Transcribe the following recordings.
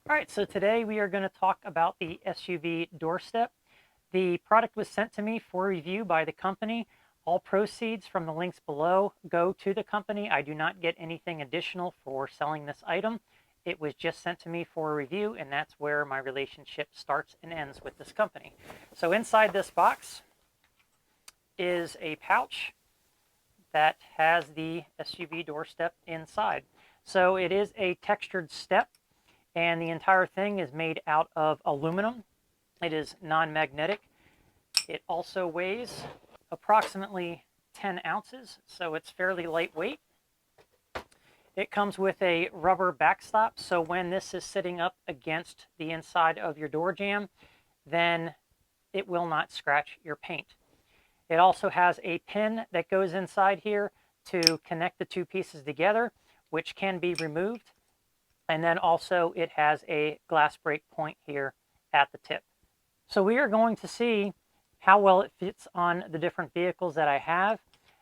All right, so today we are going to talk about the SUV Doorstep. The product was sent to me for review by the company. All proceeds from the links below go to the company. I do not get anything additional for selling this item. It was just sent to me for a review, and that's where my relationship starts and ends with this company. So inside this box is a pouch that has the SUV Doorstep inside. So it is a textured step, and the entire thing is made out of aluminum. It is non-magnetic. It also weighs approximately 10 ounces, so it's fairly lightweight. It comes with a rubber backstop, so when this is sitting up against the inside of your door jamb, then it will not scratch your paint. It also has a pin that goes inside here to connect the two pieces together, which can be removed. And then also it has a glass break point here at the tip. So we are going to see how well it fits on the different vehicles that I have,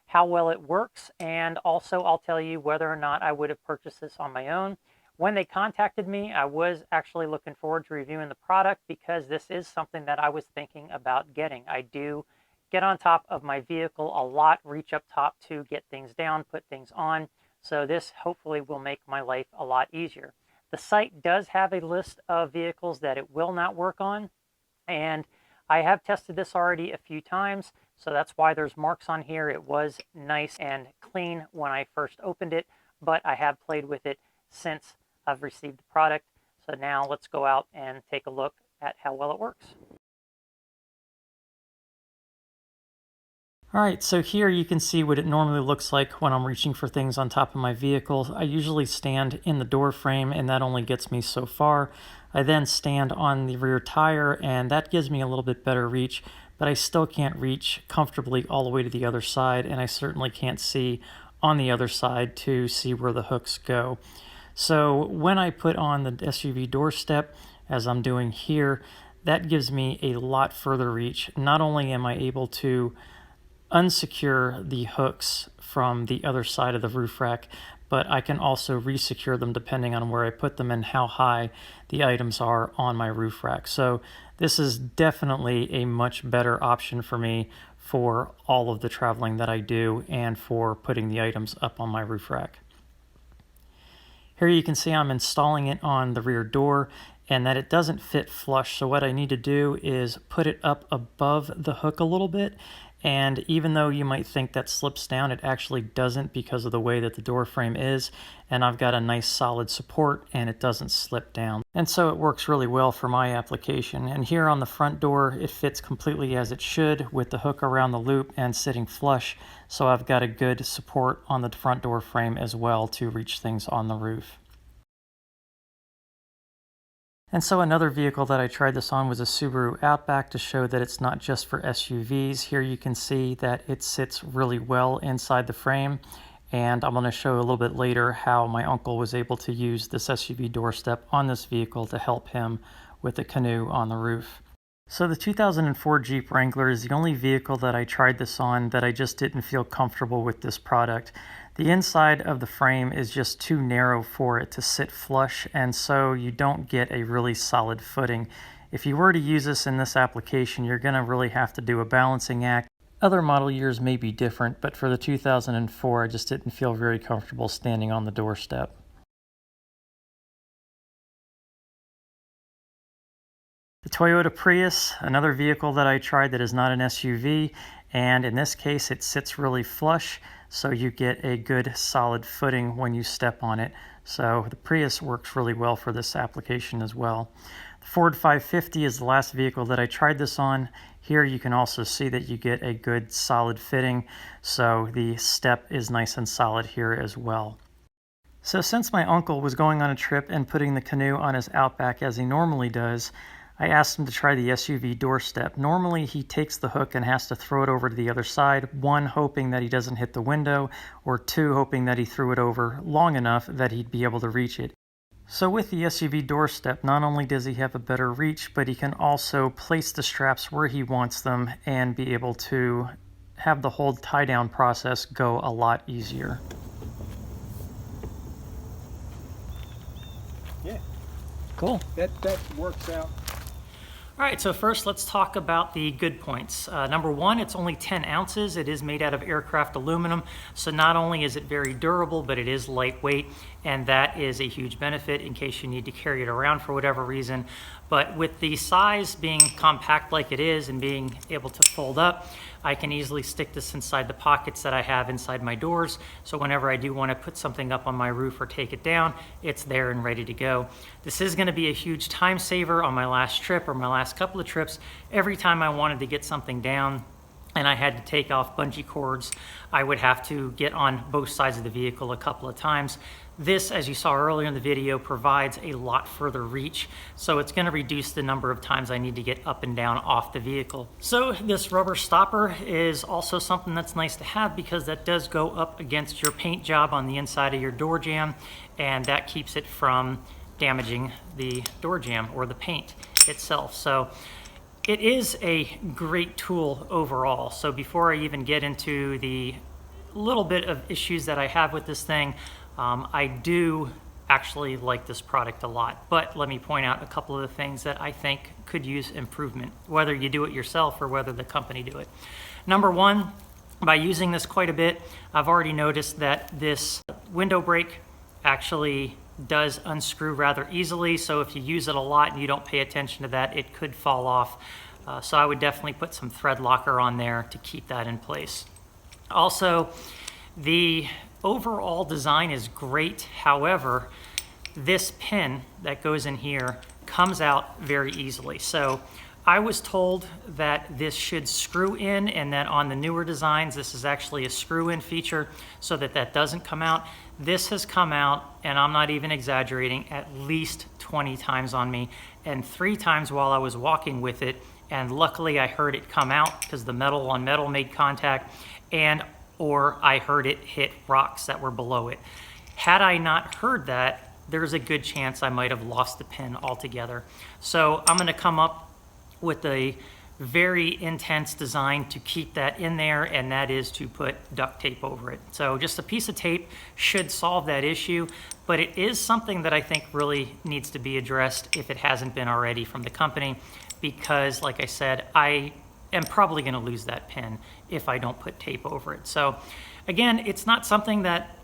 how well it works, and also I'll tell you whether or not I would have purchased this on my own. When they contacted me, I was actually looking forward to reviewing the product because this is something that I was thinking about getting. I do get on top of my vehicle a lot, reach up top to get things down, put things on. So this hopefully will make my life a lot easier. The site does have a list of vehicles that it will not work on, and I have tested this already a few times, so that's why there's marks on here. It was nice and clean when I first opened it, but I have played with it since I've received the product. So now let's go out and take a look at how well it works. All right, so here you can see what it normally looks like when I'm reaching for things on top of my vehicle. I usually stand in the door frame, and that only gets me so far. I then stand on the rear tire, and that gives me a little bit better reach, but I still can't reach comfortably all the way to the other side, and I certainly can't see on the other side to see where the hooks go. So when I put on the SUV Doorstep, as I'm doing here, that gives me a lot further reach. Not only am I able to unsecure the hooks from the other side of the roof rack, but I can also resecure them depending on where I put them and how high the items are on my roof rack. So this is definitely a much better option for me for all of the traveling that I do and for putting the items up on my roof rack. Here you can see I'm installing it on the rear door and that it doesn't fit flush. So what I need to do is put it up above the hook a little bit. And even though you might think that slips down, it actually doesn't because of the way that the door frame is. And I've got a nice solid support and it doesn't slip down. And so it works really well for my application. And here on the front door, it fits completely as it should with the hook around the loop and sitting flush. So I've got a good support on the front door frame as well to reach things on the roof. And so another vehicle that I tried this on was a Subaru Outback to show that it's not just for SUVs. Here you can see that it sits really well inside the frame. And I'm going to show a little bit later how my uncle was able to use this SUV Doorstep on this vehicle to help him with the canoe on the roof. So the 2004 Jeep Wrangler is the only vehicle that I tried this on that I just didn't feel comfortable with this product. The inside of the frame is just too narrow for it to sit flush, and so you don't get a really solid footing. If you were to use this in this application, you're going to really have to do a balancing act. Other model years may be different, but for the 2004, I just didn't feel very comfortable standing on the doorstep. The Toyota Prius, another vehicle that I tried that is not an SUV, and in this case it sits really flush, so you get a good solid footing when you step on it. So the Prius works really well for this application as well. The Ford 550 is the last vehicle that I tried this on. Here you can also see that you get a good solid fitting, so the step is nice and solid here as well. So since my uncle was going on a trip and putting the canoe on his Outback as he normally does, I asked him to try the SUV Doorstep. Normally he takes the hook and has to throw it over to the other side, one, hoping that he doesn't hit the window, or two, hoping that he threw it over long enough that he'd be able to reach it. So with the SUV Doorstep, not only does he have a better reach, but he can also place the straps where he wants them and be able to have the whole tie-down process go a lot easier. Yeah. Cool. That works out. All right, so first let's talk about the good points. Number one, it's only 10 ounces. It is made out of aircraft aluminum, so not only is it very durable, but it is lightweight, and that is a huge benefit in case you need to carry it around for whatever reason. But with the size being compact like it is and being able to fold up, I can easily stick this inside the pockets that I have inside my doors. So whenever I do want to put something up on my roof or take it down, it's there and ready to go. This is going to be a huge time saver on my last trip or my last couple of trips. Every time I wanted to get something down and I had to take off bungee cords, I would have to get on both sides of the vehicle a couple of times. This, as you saw earlier in the video, provides a lot further reach, so it's going to reduce the number of times I need to get up and down off the vehicle. So this rubber stopper is also something that's nice to have because that does go up against your paint job on the inside of your door jamb, and that keeps it from damaging the door jamb or the paint itself. So it is a great tool overall. So before I even get into the little bit of issues that I have with this thing, I do actually like this product a lot, but let me point out a couple of the things that I think could use improvement, whether you do it yourself or whether the company do it. Number one, by using this quite a bit, I've already noticed that this window brake actually does unscrew rather easily, so if you use it a lot and you don't pay attention to that, it could fall off. So I would definitely put some thread locker on there to keep that in place. Also, the overall design is great. However, this pin that goes in here comes out very easily. So I was told that this should screw in and that on the newer designs, this is actually a screw in feature so that that doesn't come out. This has come out, and I'm not even exaggerating, at least 20 times on me, and 3 times while I was walking with it. And luckily I heard it come out because the metal on metal made contact, or I heard it hit rocks that were below it. Had I not heard that, there's a good chance I might have lost the pin altogether. So I'm going to come up with a very intense design to keep that in there, and that is to put duct tape over it. So just a piece of tape should solve that issue, but it is something that I think really needs to be addressed if it hasn't been already from the company, because like I said, I am probably going to lose that pin if I don't put tape over it. So again, it's not something that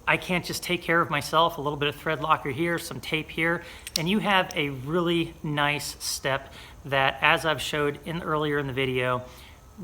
I can't just take care of myself. A little bit of thread locker here, some tape here, and you have a really nice step that, as I've showed earlier in the video,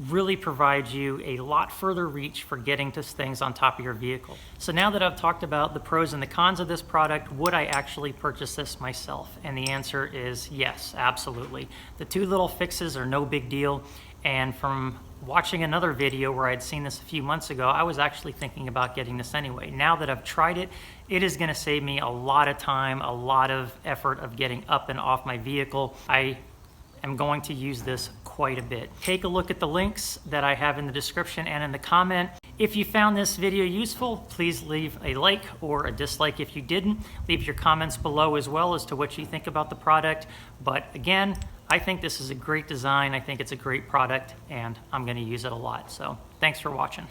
really provides you a lot further reach for getting to things on top of your vehicle. So now that I've talked about the pros and the cons of this product, would I actually purchase this myself? And the answer is yes, absolutely. The 2 little fixes are no big deal. And from watching another video where I'd seen this a few months ago, I was actually thinking about getting this anyway. Now that I've tried it, it is going to save me a lot of time, a lot of effort of getting up and off my vehicle. I am going to use this quite a bit. Take a look at the links that I have in the description and in the comment. If you found this video useful, please leave a like or a dislike if you didn't. Leave your comments below as well as to what you think about the product. But again, I think this is a great design. I think it's a great product, and I'm going to use it a lot. So thanks for watching.